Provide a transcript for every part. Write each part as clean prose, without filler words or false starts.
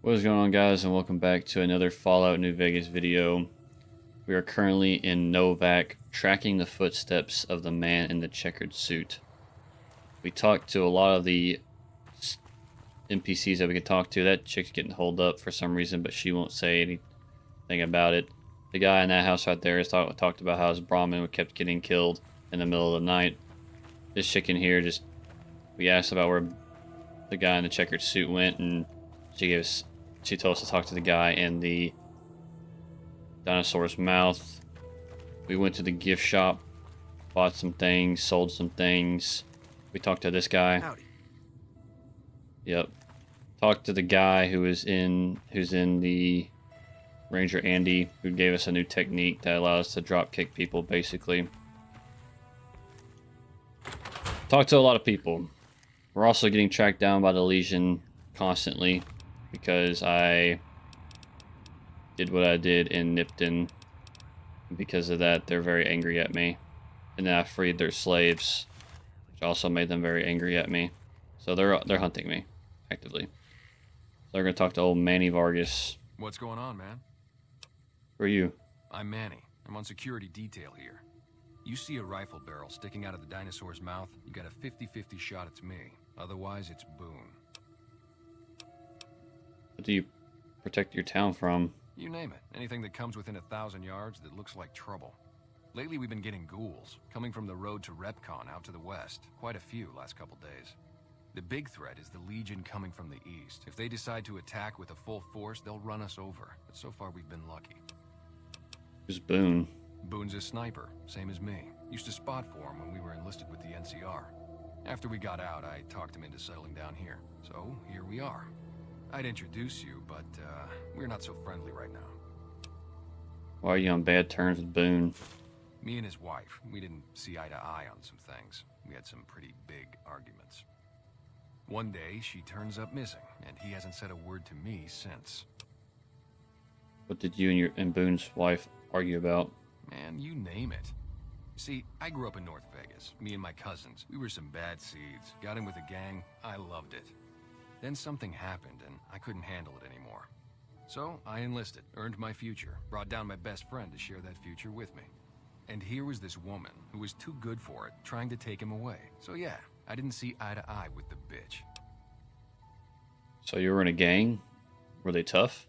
What is going on, guys, and welcome back to another Fallout New Vegas video. We are currently in Novak, tracking the footsteps of the man in the checkered suit. We talked to a lot of the NPCs that we could talk to. That chick's getting holed up for some reason, but she won't say anything about it. The guy in that house right there has talked about how his Brahmin kept getting killed in the middle of the night. This chick in here we asked about where the guy in the checkered suit went, and she told us to talk to the guy in the dinosaur's mouth. We went to the gift shop, bought some things, sold some things. We talked to this guy. Howdy. Yep. Talked to the guy who's in the Ranger Andy, who gave us a new technique that allows us to drop kick people, basically. Talked to a lot of people. We're also getting tracked down by the Legion constantly because I did what I did in Nipton. Because of that, they're very angry at me. And then I freed their slaves, which also made them very angry at me. So they're hunting me, actively. So they're going to talk to old Manny Vargas. What's going on, man? Who are you? I'm Manny. I'm on security detail here. You see a rifle barrel sticking out of the dinosaur's mouth, you got a 50-50 shot it's me. Otherwise, it's Boone. What do you protect your town from? You name it. Anything that comes within 1,000 yards that looks like trouble. Lately, we've been getting ghouls, coming from the road to Repcon out to the west. Quite a few last couple days. The big threat is the Legion coming from the east. If they decide to attack with a full force, they'll run us over. But so far, we've been lucky. Who's Boone? Boone's a sniper, same as me. Used to spot for him when we were enlisted with the NCR. After we got out, I talked him into settling down here. So, here we are. I'd introduce you, but we're not so friendly right now. Why are you on bad terms with Boone? Me and his wife, we didn't see eye to eye on some things. We had some pretty big arguments. One day, she turns up missing, and he hasn't said a word to me since. What did you and Boone's wife argue about? Man, you name it. See, I grew up in North Vegas. Me and my cousins, we were some bad seeds. Got in with a gang, I loved it. Then something happened, and I couldn't handle it anymore. So, I enlisted, earned my future, brought down my best friend to share that future with me. And here was this woman, who was too good for it, trying to take him away. So yeah, I didn't see eye to eye with the bitch. So you were in a gang? Were they tough?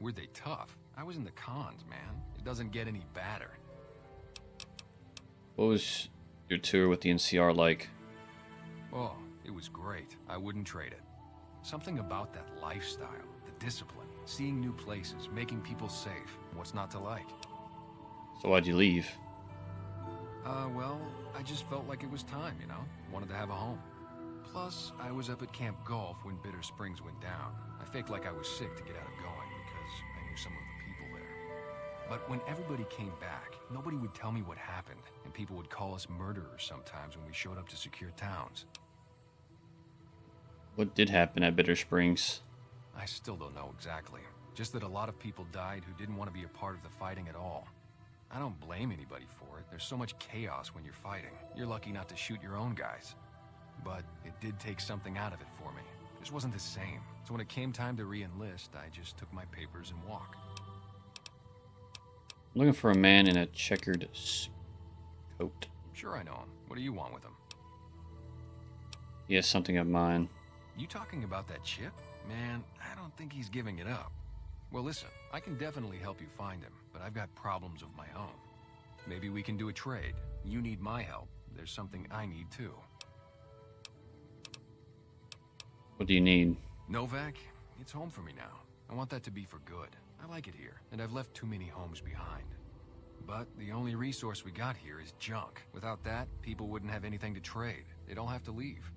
Were they tough? I was in the cons, man. It doesn't get any badder. What was your tour with the NCR like? Oh, it was great. I wouldn't trade it. Something about that lifestyle, the discipline, seeing new places, making people safe. What's not to like? So why'd you leave? Well, I just felt like it was time, you know? Wanted to have a home. Plus, I was up at Camp Golf when Bitter Springs went down. I faked like I was sick to get out of going because I knew some of the people there. But when everybody came back, nobody would tell me what happened, and people would call us murderers sometimes when we showed up to secure towns. What did happen at Bitter Springs? I still don't know exactly. Just that a lot of people died who didn't want to be a part of the fighting at all. I don't blame anybody for it. There's so much chaos when you're fighting. You're lucky not to shoot your own guys. But it did take something out of it for me. It just wasn't the same. So when it came time to re-enlist, I just took my papers and walked. I'm looking for a man in a checkered coat. Sure I know him. What do you want with him? He has something of mine. You talking about that chip? Man, I don't think he's giving it up. Well, listen, I can definitely help you find him, but I've got problems of my own. Maybe we can do a trade. You need my help. There's something I need too. What do you need? Novak, it's home for me now. I want that to be for good. I like it here, and I've left too many homes behind. But the only resource we got here is junk. Without that, people wouldn't have anything to trade. They'd all have to leave.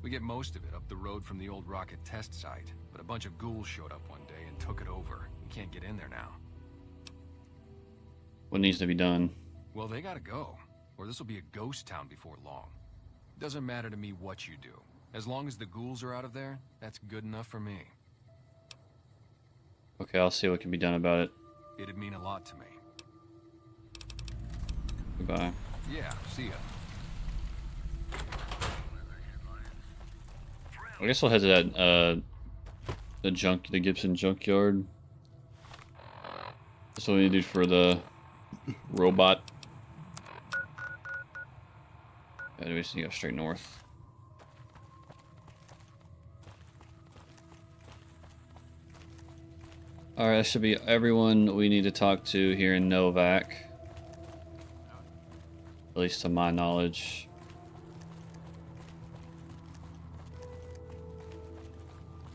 We get most of it up the road from the old rocket test site, but a bunch of ghouls showed up one day and took it over. You can't get in there now. What needs to be done? Well, they gotta go, or this will be a ghost town before long. Doesn't matter to me what you do. As long as the ghouls are out of there, that's good enough for me. Okay, I'll see what can be done about it. It'd mean a lot to me. Goodbye. Yeah, see ya. I guess we'll head to that the Gibson junkyard. That's what we need to do for the robot. Yeah, we just need to go straight north. Alright, that should be everyone we need to talk to here in Novak. At least to my knowledge.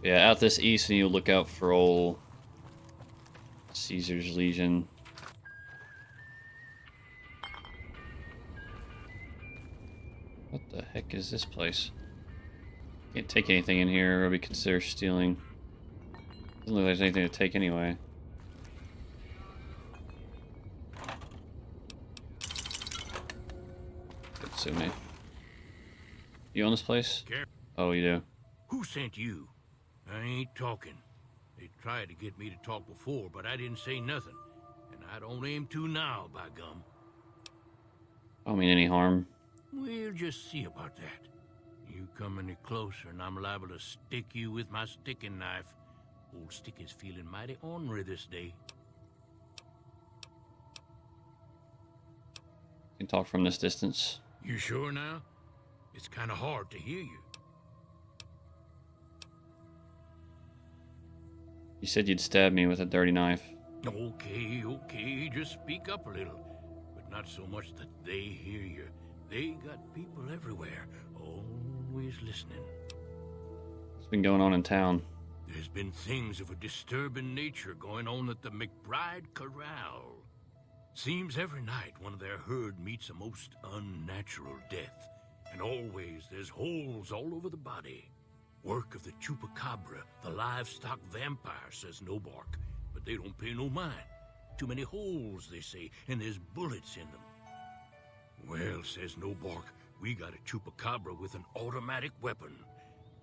Yeah, out this east, and you look out for old Caesar's Legion. What the heck is this place? Can't take anything in here or be considered stealing. Doesn't look like there's anything to take anyway. Good, sue me. You own this place? Oh, you do. Who sent you? I ain't talking. They tried to get me to talk before, but I didn't say nothing. And I don't aim to now, by gum. I don't mean any harm. We'll just see about that. You come any closer and I'm liable to stick you with my sticking knife. Old Stick is feeling mighty ornery this day. You can talk from this distance. You sure now? It's kind of hard to hear you. You said you'd stab me with a dirty knife. Okay, just speak up a little. But not so much that they hear you. They got people everywhere, always listening. What's been going on in town? There's been things of a disturbing nature going on at the McBride Corral. Seems every night one of their herd meets a most unnatural death. And always there's holes all over the body. Work of the chupacabra, the livestock vampire, says no bark. But they don't pay no mind. Too many holes, they say, and there's bullets in them. Well, says no bark, we got a chupacabra with an automatic weapon.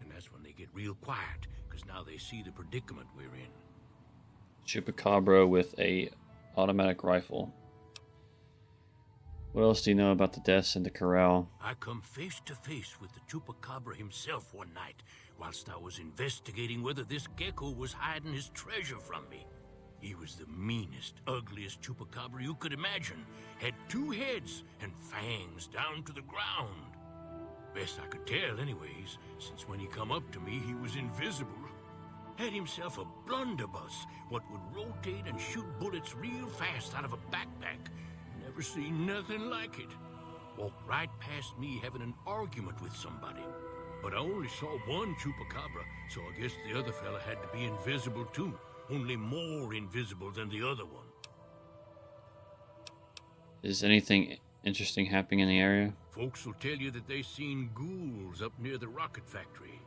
And that's when they get real quiet, because now they see the predicament we're in. Chupacabra with a automatic rifle. What else do you know about the deaths in the corral? I come face to face with the chupacabra himself one night, whilst I was investigating whether this gecko was hiding his treasure from me. He was the meanest, ugliest chupacabra you could imagine. Had 2 heads and fangs down to the ground. Best I could tell anyways, since when he come up to me, he was invisible. Had himself a blunderbuss, what would rotate and shoot bullets real fast out of a backpack. Never seen nothing like it. Walked right past me having an argument with somebody. But I only saw one chupacabra, so I guess the other fella had to be invisible too. Only more invisible than the other one. Is anything interesting happening in the area? Folks will tell you that they seen ghouls up near the rocket factory.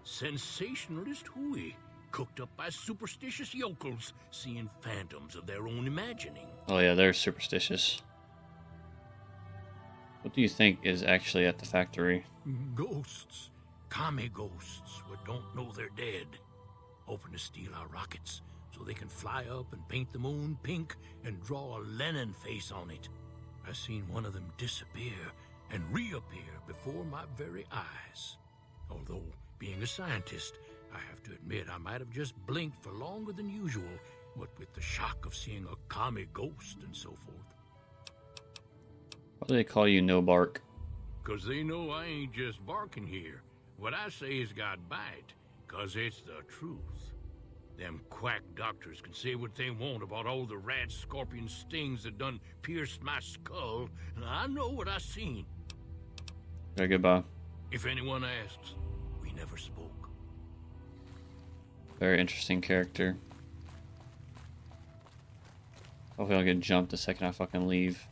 Sensationalist hooey, cooked up by superstitious yokels, seeing phantoms of their own imagining. Oh yeah, they're superstitious. What do you think is actually at the factory? Ghosts. Kami ghosts what don't know they're dead. Hoping to steal our rockets so they can fly up and paint the moon pink and draw a Lenin face on it. I seen one of them disappear and reappear before my very eyes. Although, being a scientist, I have to admit I might have just blinked for longer than usual, what with the shock of seeing a Kami ghost and so forth. Why do they call you No Bark? 'Cause they know I ain't just barking here. What I say has got bite, 'cause it's the truth. Them quack doctors can say what they want about all the rat scorpion stings that done pierced my skull, and I know what I seen. Okay, goodbye. If anyone asks, we never spoke. Very interesting character. Hopefully I'll get jumped the second I fucking leave.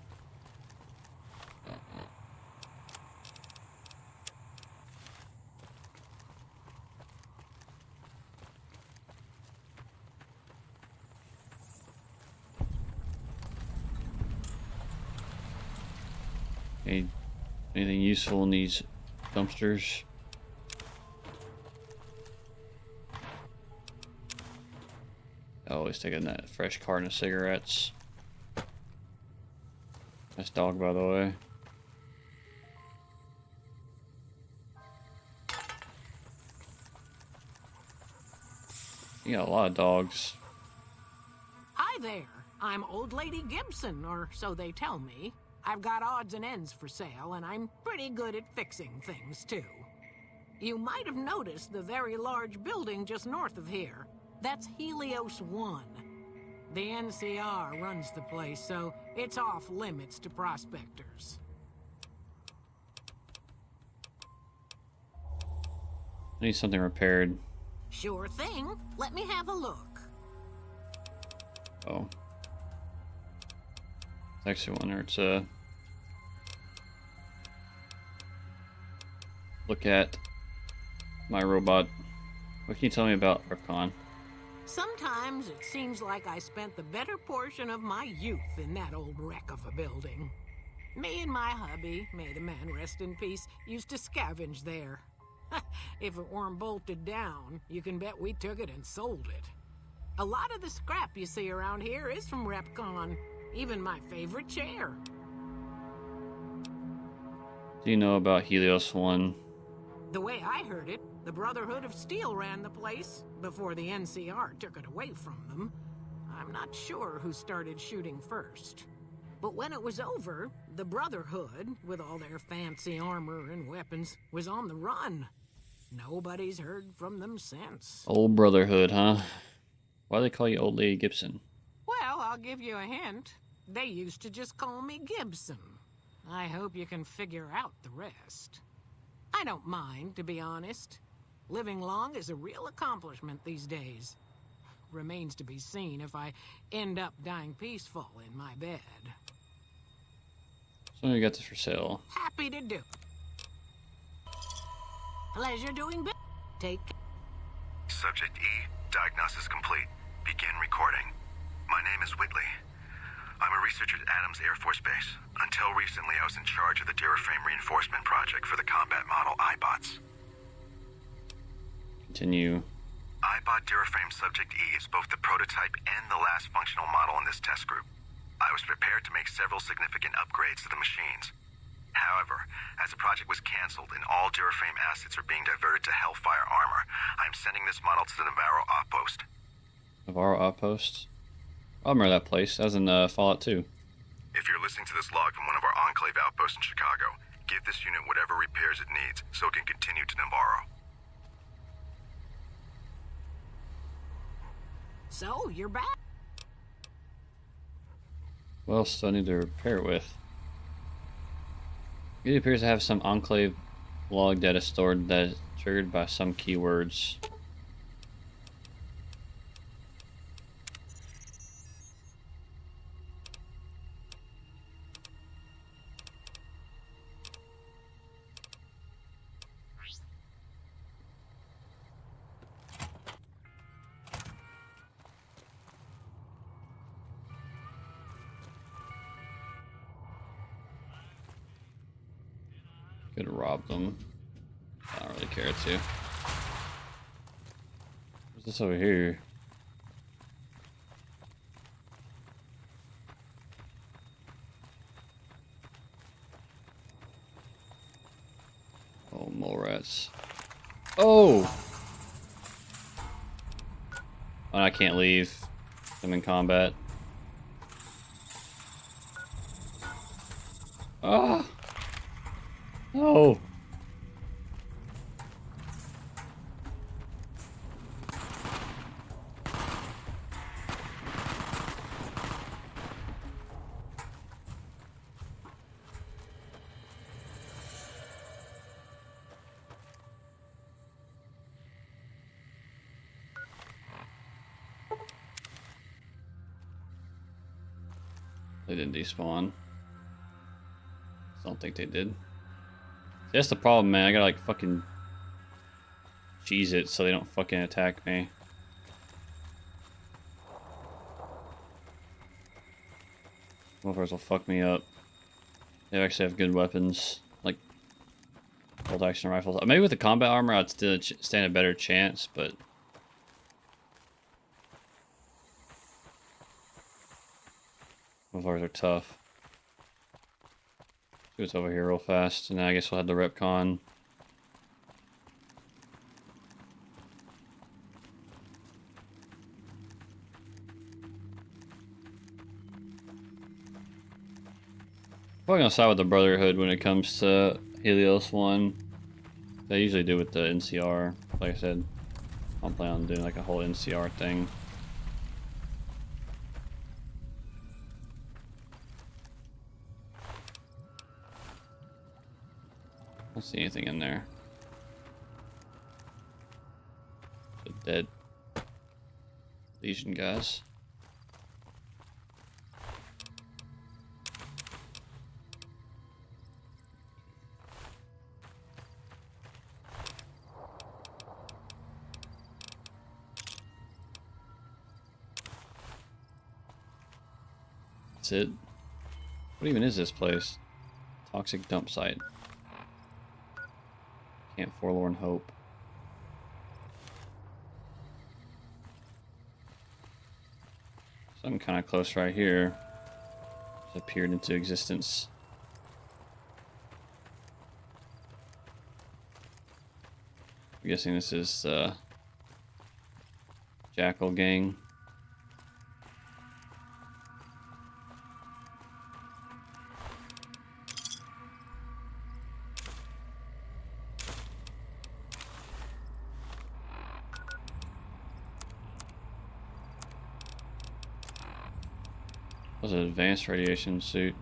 Anything useful in these dumpsters? Always taking that fresh carton of cigarettes. Nice dog, by the way. You got a lot of dogs. Hi there. I'm Old Lady Gibson, or so they tell me. I've got odds and ends for sale, and I'm pretty good at fixing things, too. You might have noticed the very large building just north of here. That's Helios 1. The NCR runs the place, so it's off limits to prospectors. I need something repaired. Sure thing. Let me have a look. Oh. It's actually one where it's look at my robot. What can you tell me about Recon? Sometimes it seems like I spent the better portion of my youth in that old wreck of a building. Me and my hubby, may the man rest in peace, used to scavenge there. If it weren't bolted down, you can bet we took it and sold it. A lot of the scrap you see around here is from RepCon. Even my favorite chair. Do you know about Helios 1? The way I heard it, the Brotherhood of Steel ran the place before the NCR took it away from them. I'm not sure who started shooting first. But when it was over, the Brotherhood, with all their fancy armor and weapons, was on the run. Nobody's heard from them since. Old Brotherhood, huh? Why do they call you Old Lady Gibson? Well, I'll give you a hint. They used to just call me Gibson. I hope you can figure out the rest. I don't mind, to be honest. Living long is a real accomplishment these days. Remains to be seen if I end up dying peaceful in my bed. So you got this for sale. Happy to do. Pleasure doing business. Take care. Subject E, diagnosis complete. Begin recording. My name is Whitley. I'm a researcher at Adams Air Force Base. Until recently, I was in charge of the Duraframe reinforcement project for the combat model iBots. Continue. iBot Duraframe Subject E is both the prototype and the last functional model in this test group. I was prepared to make several significant upgrades to the machines. However, as the project was canceled and all Duraframe assets are being diverted to Hellfire armor, I'm sending this model to the Navarro outpost. Navarro Outpost? I remember that place. That was in Fallout 2. If you're listening to this log from one of our Enclave outposts in Chicago, give this unit whatever repairs it needs so it can continue to Navarro. So, you're back? What else do I need to repair it with? It appears to have some Enclave log data stored that is triggered by some keywords. Could rob them. I don't really care to. What's this over here? Oh, mole rats. Oh! Oh, I can't leave. I'm in combat. Ah! No! They didn't despawn. I don't think they did. That's the problem, man. I gotta like fucking cheese it so they don't fucking attack me. Motherfuckers will fuck me up. They actually have good weapons, like bolt action rifles. Maybe with the combat armor I'd still stand a better chance, but motherfuckers are tough. See what's over here real fast, and then I guess we'll have the RepCon. Probably gonna side with the Brotherhood when it comes to Helios 1. They usually do with the NCR. Like I said, I'm planning on doing like a whole NCR thing. I don't see anything in there. The dead Legion guys. That's it. What even is this place? Toxic dump site. Camp Forlorn Hope. Something kind of close right here. Just appeared into existence. I'm guessing this is Jackal Gang. Was an advanced radiation suit.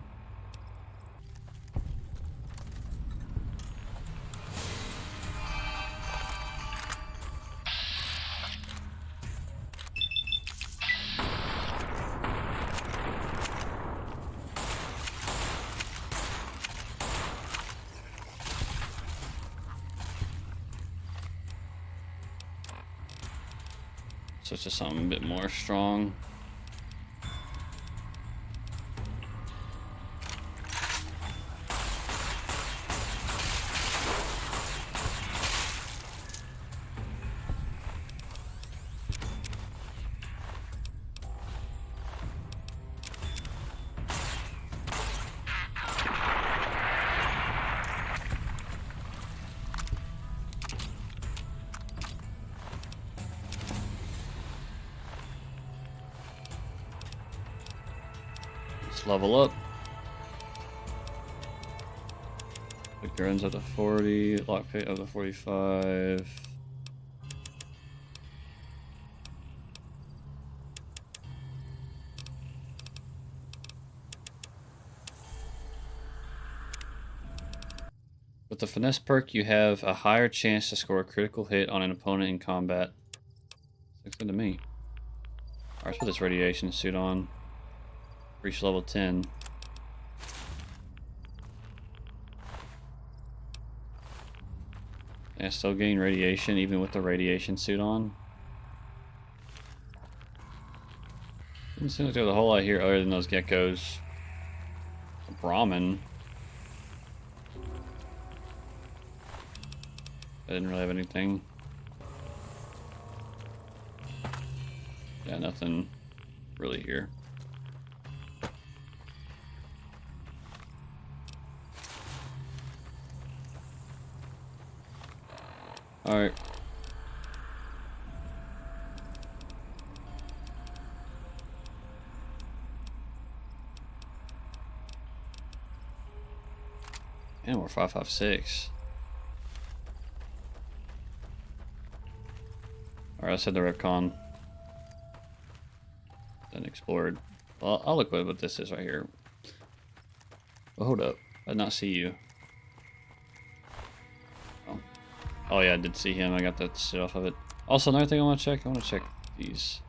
So it's just something a bit more strong. Let's level up. The guns up to 40, lockpick up to 45. With the finesse perk, you have a higher chance to score a critical hit on an opponent in combat. Looks good to me. Alright, let's put this radiation suit on. Reach level 10. And I still gain radiation even with the radiation suit on. Doesn't seem like there's a whole lot here other than those geckos. A Brahmin. I didn't really have anything. Yeah, nothing really here. Alright. And we're 556. Alright, let's head to Retcon. Then explored. Well, I'll look what this is right here. Well, hold up. I did not see you. Oh yeah, I did see him. I got that shit off of it. Also, another thing I want to check. I want to check these.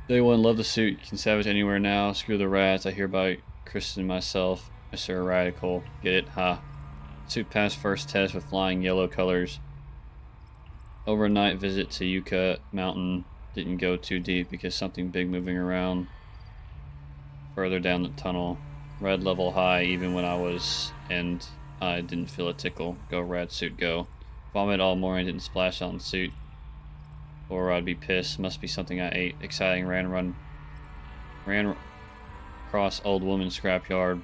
Day 1, love the suit. You can savage anywhere now. Screw the rats. I hereby christen myself Mr. Radical. Get it? Ha. Suit passed first test with flying yellow colors. Overnight visit to Yucca Mountain. Didn't go too deep because something big moving around. Further down the tunnel. Red level high even when I was and I didn't feel a tickle. Go rad suit go. Vomit all morning, didn't splash on suit. Or I'd be pissed. Must be something I ate. Exciting. Ran across old woman's scrapyard.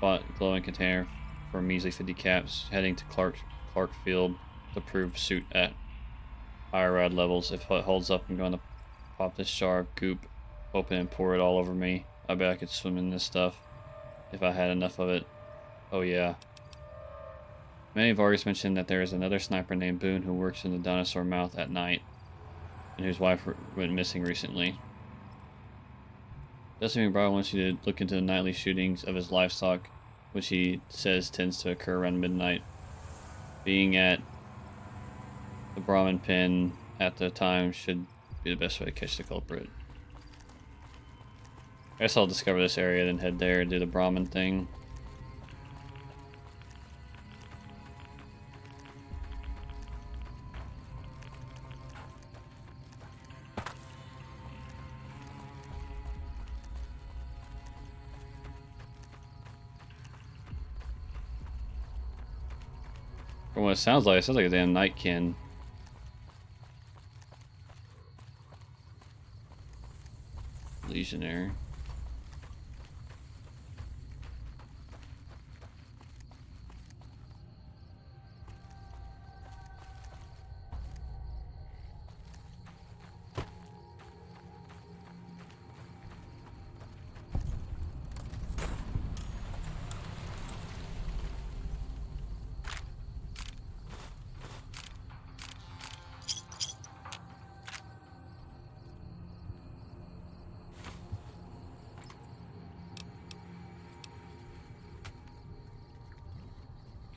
Bought glowing container for measly 50 caps. Heading to Clarkfield to prove suit at higher rad levels. If it holds up, I'm going to pop this jar of goop open and pour it all over me. I bet I could swim in this stuff. if I had enough of it. Oh yeah. Many have always mentioned that there is another sniper named Boone who works in the dinosaur mouth at night, and whose wife went missing recently. Dustin McBride wants you to look into the nightly shootings of his livestock, which he says tends to occur around midnight. Being at the Brahmin pen at the time should be the best way to catch the culprit. I guess I'll discover this area, then head there and do the Brahmin thing. From what it sounds like a damn nightkin. Legionnaire.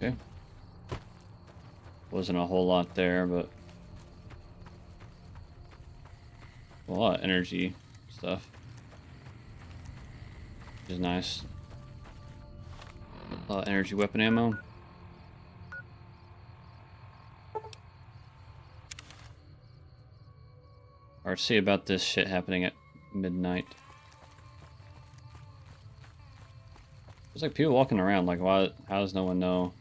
Okay. Wasn't a whole lot there, but a lot of energy stuff, which is nice. A lot of energy weapon ammo. Or see about this shit happening at midnight. There's like people walking around, like why, how does no one know?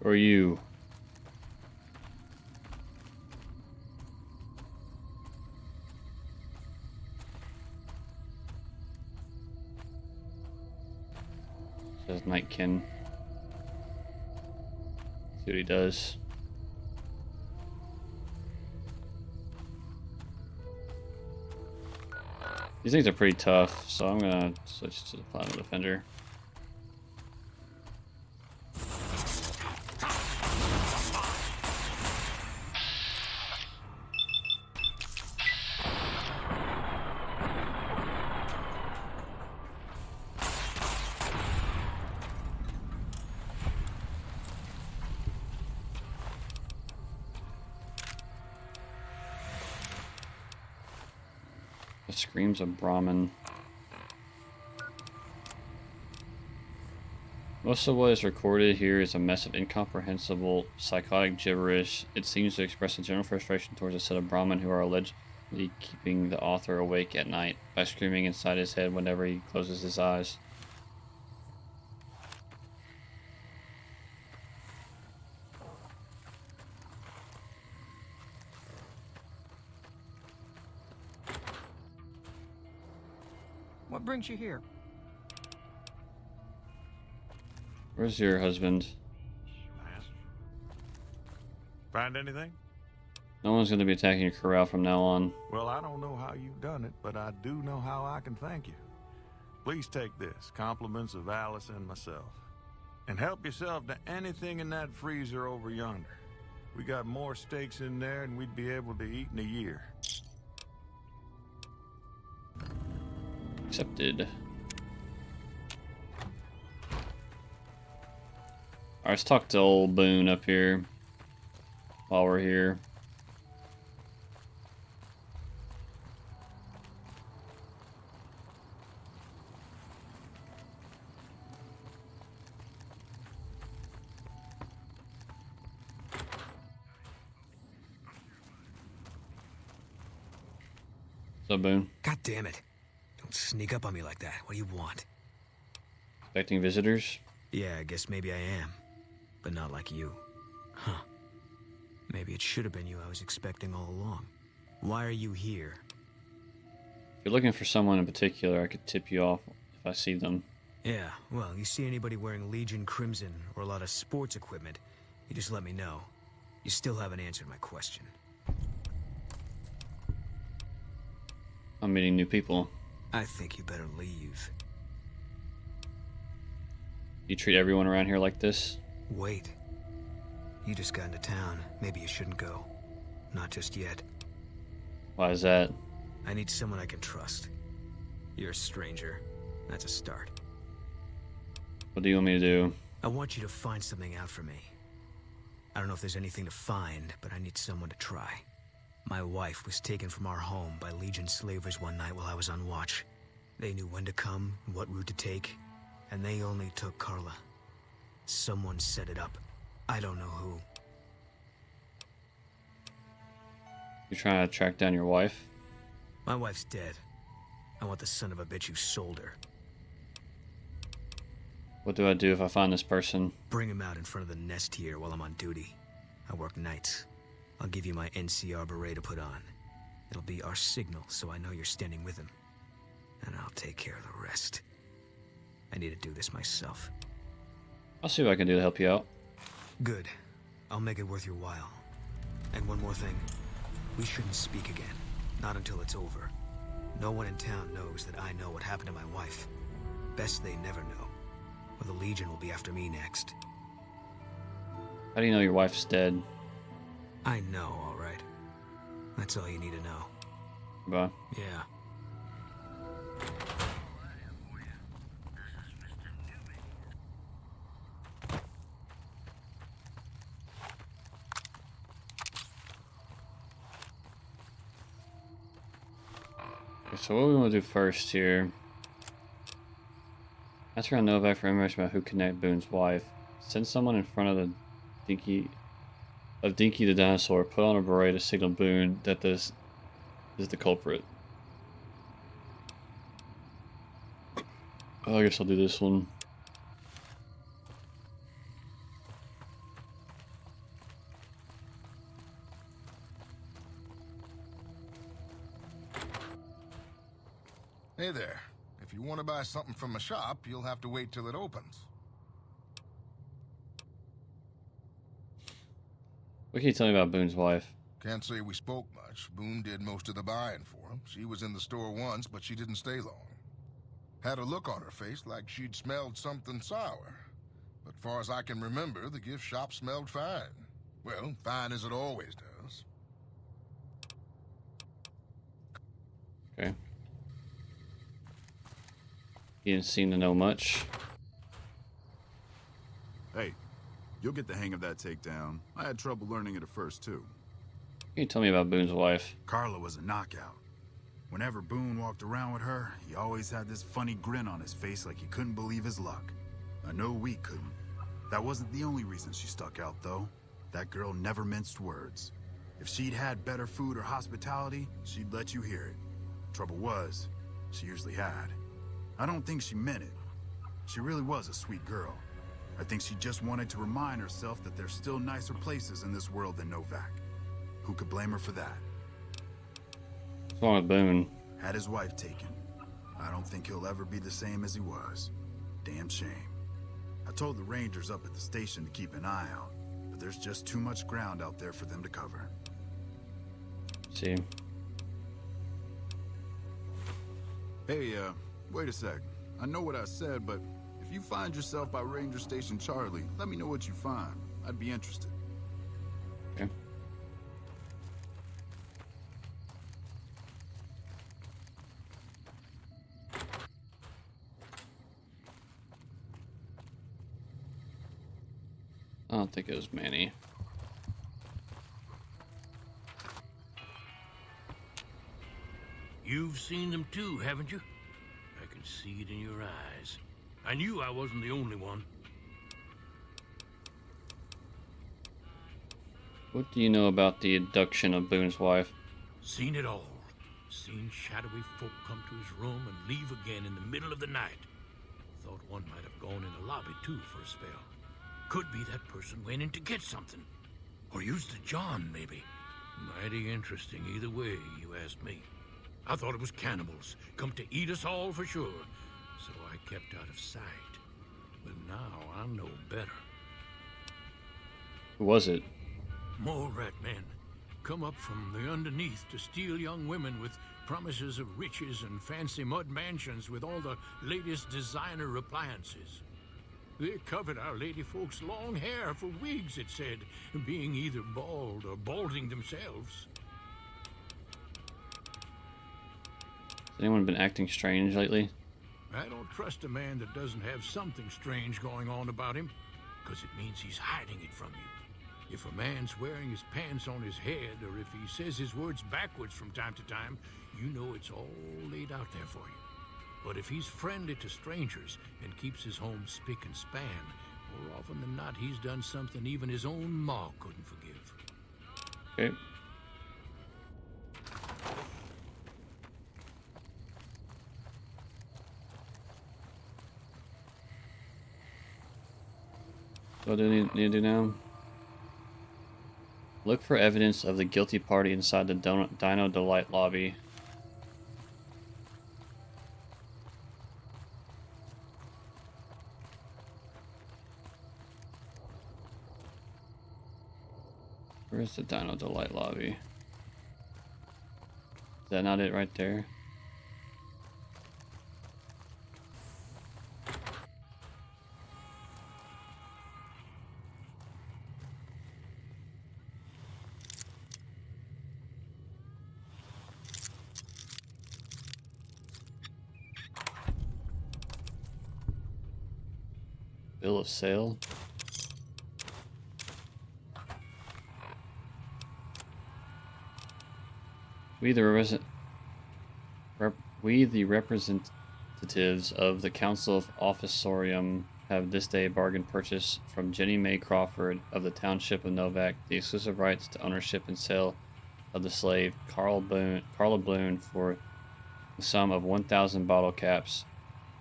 Or you? Says Nightkin. See what he does. These things are pretty tough, so I'm gonna switch to the Platinum Defender. The screams of Brahmin. Most of what is recorded here is a mess of incomprehensible, psychotic gibberish. It seems to express a general frustration towards a set of Brahmin who are allegedly keeping the author awake at night by screaming inside his head whenever he closes his eyes. What brings you here? Where's your husband? Find anything? No one's going to be attacking your corral from now on. Well, I don't know how you've done it, but I do know how I can thank you. Please take this, compliments of Alice and myself. And help yourself to anything in that freezer over yonder. We got more steaks in there than we'd be able to eat in a year. Accepted. Alright, let's talk to old Boone up here while we're here. What's up, Boone? God damn it. Don't sneak up on me like that. What do you want? Expecting visitors? Yeah, I guess maybe I am. But not like you. Huh. Maybe it should have been you I was expecting all along. Why are you here? If you're looking for someone in particular, I could tip you off if I see them. Yeah, well, you see anybody wearing Legion Crimson or a lot of sports equipment, you just let me know. You still haven't answered my question. I'm meeting new people. I think you better leave. You treat everyone around here like this? Wait. You just got into town. Maybe you shouldn't go. Not just yet. Why is that? I need someone I can trust. You're a stranger. That's a start. What do you want me to do? I want you to find something out for me. I don't know if there's anything to find, but I need someone to try. My wife was taken from our home by Legion slavers one night while I was on watch. They knew when to come and what route to take, and they only took Carla. Someone set it up. I don't know who. You're trying to track down your wife? My wife's dead. I want the son of a bitch who sold her. What do I do if I find this person? Bring him out in front of the nest here while I'm on duty. I work nights. I'll give you my NCR beret to put on. It'll be our signal, so I know you're standing with him. And I'll take care of the rest. I need to do this myself. I'll see what I can do to help you out. Good. I'll make it worth your while. And one more thing. We shouldn't speak again. Not until it's over. No one in town knows that I know what happened to my wife. Best they never know. Or the Legion will be after me next. How do you know your wife's dead? I know, all right. That's all you need to know. Bye. Yeah. Okay, so what we want to do first here. Ask around Novak for information about who kidnapped Boone's wife. Send someone in front of the Dinky the dinosaur. Put on a beret to signal Boone that this is the culprit. Oh, I guess I'll do this one. Hey there. If you want to buy something from a shop, you'll have to wait till it opens. What can you tell me about Boone's wife? Can't say we spoke much. Boone did most of the buying for him. She was in the store once, but she didn't stay long. Had a look on her face like she'd smelled something sour. But far as I can remember, the gift shop smelled fine. Well, fine as it always does. Okay. He didn't seem to know much. Hey, you'll get the hang of that takedown. I had trouble learning it at first, too. Can you tell me about Boone's wife? Carla was a knockout. Whenever Boone walked around with her, he always had this funny grin on his face like he couldn't believe his luck. I know we couldn't. That wasn't the only reason she stuck out, though. That girl never minced words. If she'd had better food or hospitality, she'd let you hear it. Trouble was, she usually had. I don't think she meant it. She really was a sweet girl. I think she just wanted to remind herself that there's still nicer places in this world than Novak. Who could blame her for that? What's wrong with Boone? Had his wife taken. I don't think he'll ever be the same as he was. Damn shame. I told the rangers up at the station to keep an eye out, but there's just too much ground out there for them to cover. See. Hey, wait a sec. I know what I said, but if you find yourself by Ranger Station Charlie, let me know what you find. I'd be interested. Okay. I don't think it was Manny. You've seen them too, haven't you? I can see it in your eyes. I knew I wasn't the only one. What do you know about the abduction of Boone's wife? Seen it all. Seen shadowy folk come to his room and leave again in the middle of the night. Thought one might have gone in the lobby too for a spell. Could be that person went in to get something. Or used the John, maybe. Mighty interesting either way, you ask me. I thought it was cannibals, come to eat us all for sure. So I kept out of sight. But now I know better. Who was it? More rat men come up from the underneath to steal young women with promises of riches and fancy mud mansions with all the latest designer appliances. They covered our lady folks' long hair for wigs, it said, being either bald or balding themselves. Has anyone been acting strange lately? I don't trust a man that doesn't have something strange going on about him, because it means he's hiding it from you. If a man's wearing his pants on his head, or if he says his words backwards from time to time, you know it's all laid out there for you. But if he's friendly to strangers and keeps his home spick and span, more often than not he's done something even his own ma couldn't forgive. Okay. What do I need to do now? Look for evidence of the guilty party inside the Dino Delight lobby. Where's the Dino Delight lobby? Is that not it right there? Bill of sale. We the representatives of the Council of Officerium have this day bargained purchase from Jenny Mae Crawford of the Township of Novak the exclusive rights to ownership and sale of the slave Carla Boone for the sum of 1,000 bottle caps,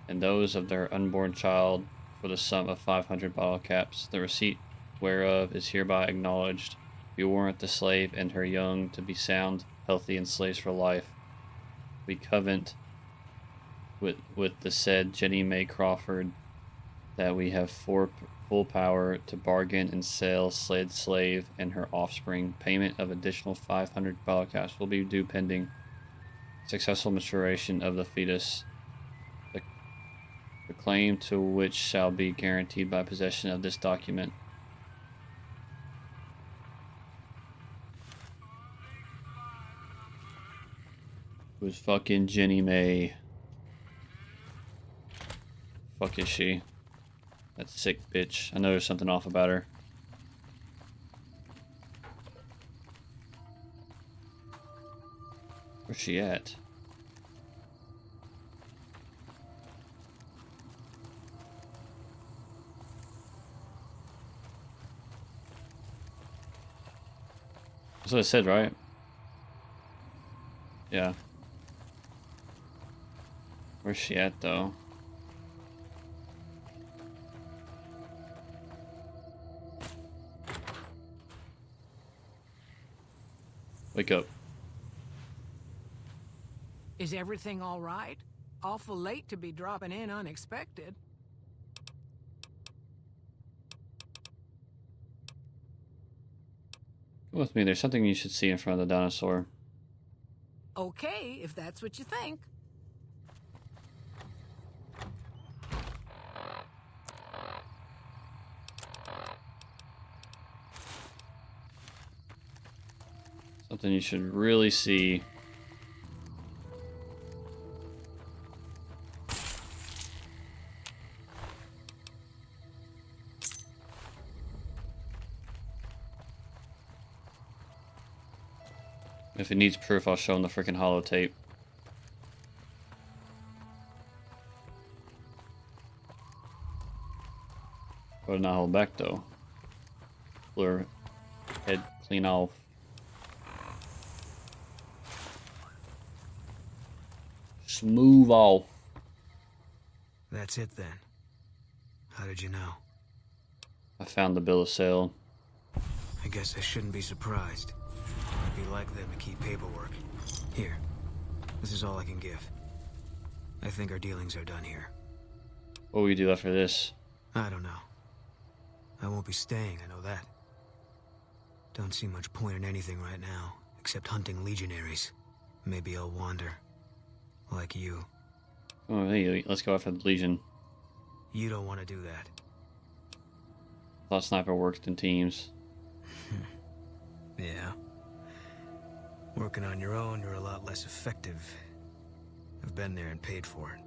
and those of their unborn child for the sum of 500 bottle caps, the receipt whereof is hereby acknowledged. We warrant the slave and her young to be sound, healthy, and slaves for life. We covenant with the said Jenny Mae Crawford that we have full power to bargain and sell said slave and her offspring. Payment of additional 500 bottle caps will be due pending successful maturation of the fetus. The claim to which shall be guaranteed by possession of this document. Who's fucking Jenny Mae? Fuck is she? That sick bitch. I know there's something off about her. Where's she at? That's what I said, right? Yeah. Where's she at, though? Wake up. Is everything all right? Awful late to be dropping in unexpected. Come with me. There's something you should see in front of the dinosaur. Okay, if that's what you think. Something you should really see. If it needs proof, I'll show him the freaking holotape. Better not hold back though. Pull her head clean off. Smooth off. That's it then. How did you know? I found the bill of sale. I guess I shouldn't be surprised. It'd be like them to keep paperwork. Here. This is all I can give. I think our dealings are done here. What will you do after this? I don't know. I won't be staying, I know that. Don't see much point in anything right now, except hunting legionaries. Maybe I'll wander. Like you. Oh, hey, let's go after the Legion. You don't want to do that. Thought sniper worked in teams. Yeah. Working on your own, you're a lot less effective. I've been there and paid for it.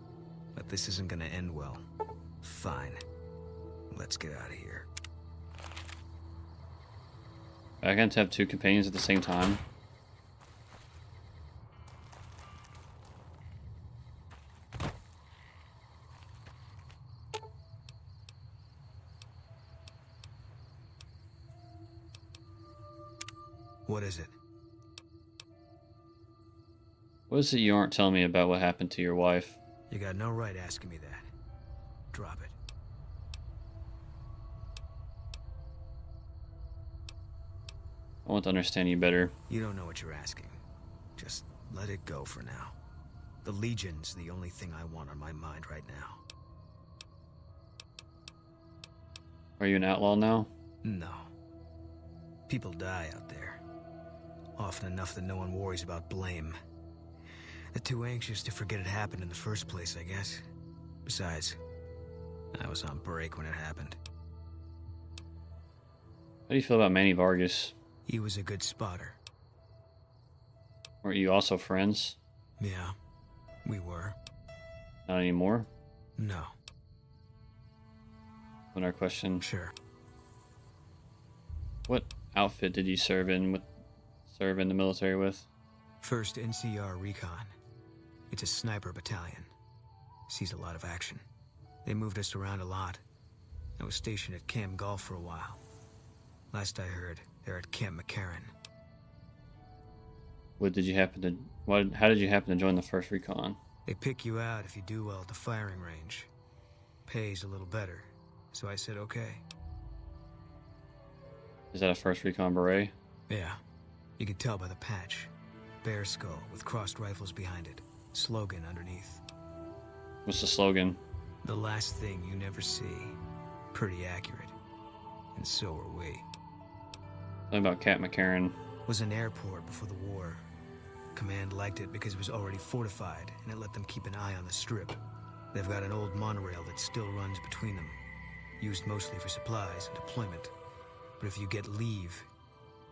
But this isn't gonna end well. Fine. Let's get out of here. I can't have two companions at the same time. What is it? What is it you aren't telling me about what happened to your wife? You got no right asking me that. Drop it. I want to understand you better. You don't know what you're asking. Just let it go for now. The Legion's the only thing I want on my mind right now. Are you an outlaw now? No. People die out there. Often enough that no one worries about blame. They're too anxious to forget it happened in the first place, I guess. Besides, I was on break when it happened. How do you feel about Manny Vargas? He was a good spotter. Weren't you also friends? Yeah, we were. Not anymore? No. Another question. Sure. What outfit did you serve in the military with? 1st NCR Recon. It's a sniper battalion. Sees a lot of action. They moved us around a lot. I was stationed at Camp Golf for a while. Last I heard, they're at Camp McCarran. How did you happen to join the 1st Recon? They pick you out if you do well at the firing range. Pays a little better, so I said okay. Is that a 1st Recon beret? Yeah, you could tell by the patch. Bear skull with crossed rifles behind it. Slogan underneath. What's the slogan? The last thing you never see. Pretty accurate. And so are we. Something about Cat McCarran. Was an airport before the war. Command liked it because it was already fortified, and it let them keep an eye on the strip. They've got an old monorail that still runs between them. Used mostly for supplies and deployment. But if you get leave,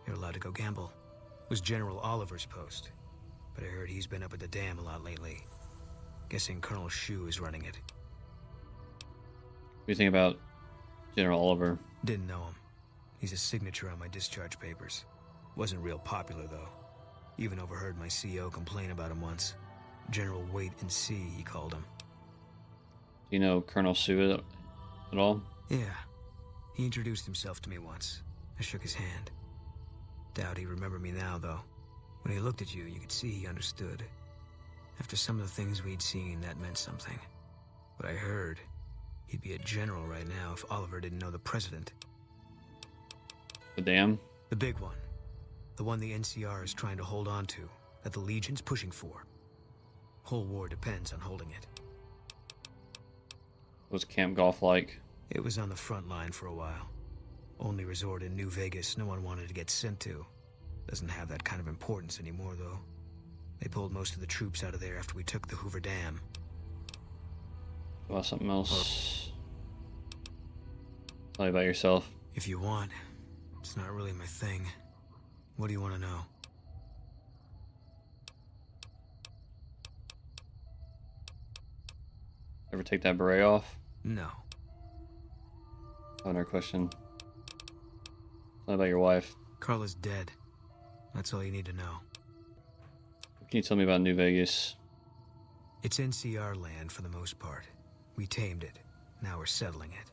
you're allowed to go gamble. It was General Oliver's post. But I heard he's been up at the dam a lot lately. Guessing Colonel Shu is running it. What do you think about General Oliver? Didn't know him. He's a signature on my discharge papers. Wasn't real popular, though. Even overheard my CO complain about him once. General Wait and See, he called him. Do you know Colonel Sue at all? Yeah. He introduced himself to me once. I shook his hand. Doubt he remembered me now, though. When he looked at you, you could see he understood. After some of the things we'd seen, that meant something. But I heard he'd be a general right now if Oliver didn't know the president. The dam? The big one. The one the NCR is trying to hold on to, that the Legion's pushing for. Whole war depends on holding it. What was Camp Golf like? It was on the front line for a while. Only resort in New Vegas no one wanted to get sent to. Doesn't have that kind of importance anymore, though. They pulled most of the troops out of there after we took the Hoover Dam. About something else? Tell me about yourself. If you want. It's not really my thing. What do you want to know? Ever take that beret off? No. Another question. Tell me about your wife. Carla's dead. That's all you need to know. What can you tell me about New Vegas? It's NCR land for the most part. We tamed it. Now we're settling it.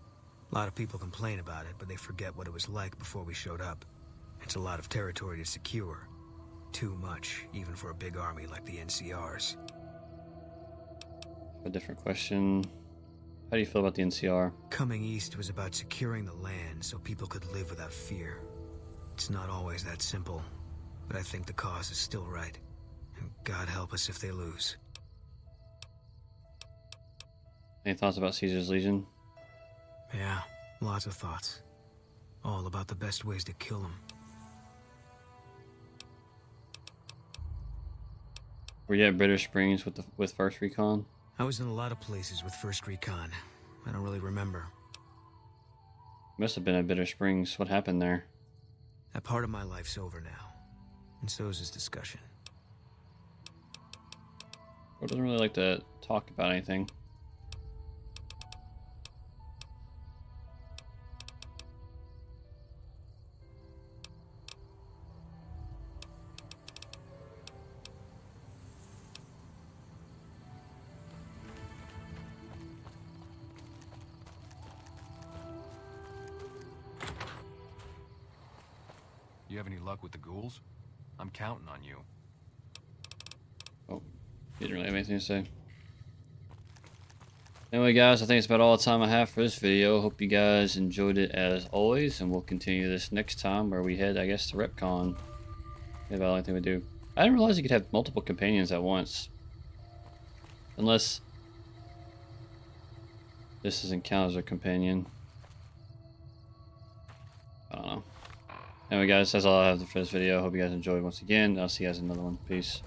A lot of people complain about it, but they forget what it was like before we showed up. It's a lot of territory to secure. Too much, even for a big army like the NCR's. A different question. How do you feel about the NCR? Coming east was about securing the land so people could live without fear. It's not always that simple, but I think the cause is still right. And God help us if they lose. Any thoughts about Caesar's Legion? Yeah, lots of thoughts. All about the best ways to kill them. Were you at British Springs with First Recon? I was in a lot of places with First Recon. I don't really remember. Must have been at Bitter Springs. What happened there? That part of my life's over now. And so is this discussion. Or doesn't really like to talk about anything. You have any luck with the ghouls? I'm counting on you. Oh, didn't really have anything to say. Anyway, guys, I think it's about all the time I have for this video. Hope you guys enjoyed it as always, and we'll continue this next time where we head, I guess, to Repcon. Maybe about the only thing we do. I didn't realize you could have multiple companions at once. Unless this isn't count as a companion. I don't know. Anyway, guys, that's all I have for this video. Hope you guys enjoyed once again. I'll see you guys in another one. Peace.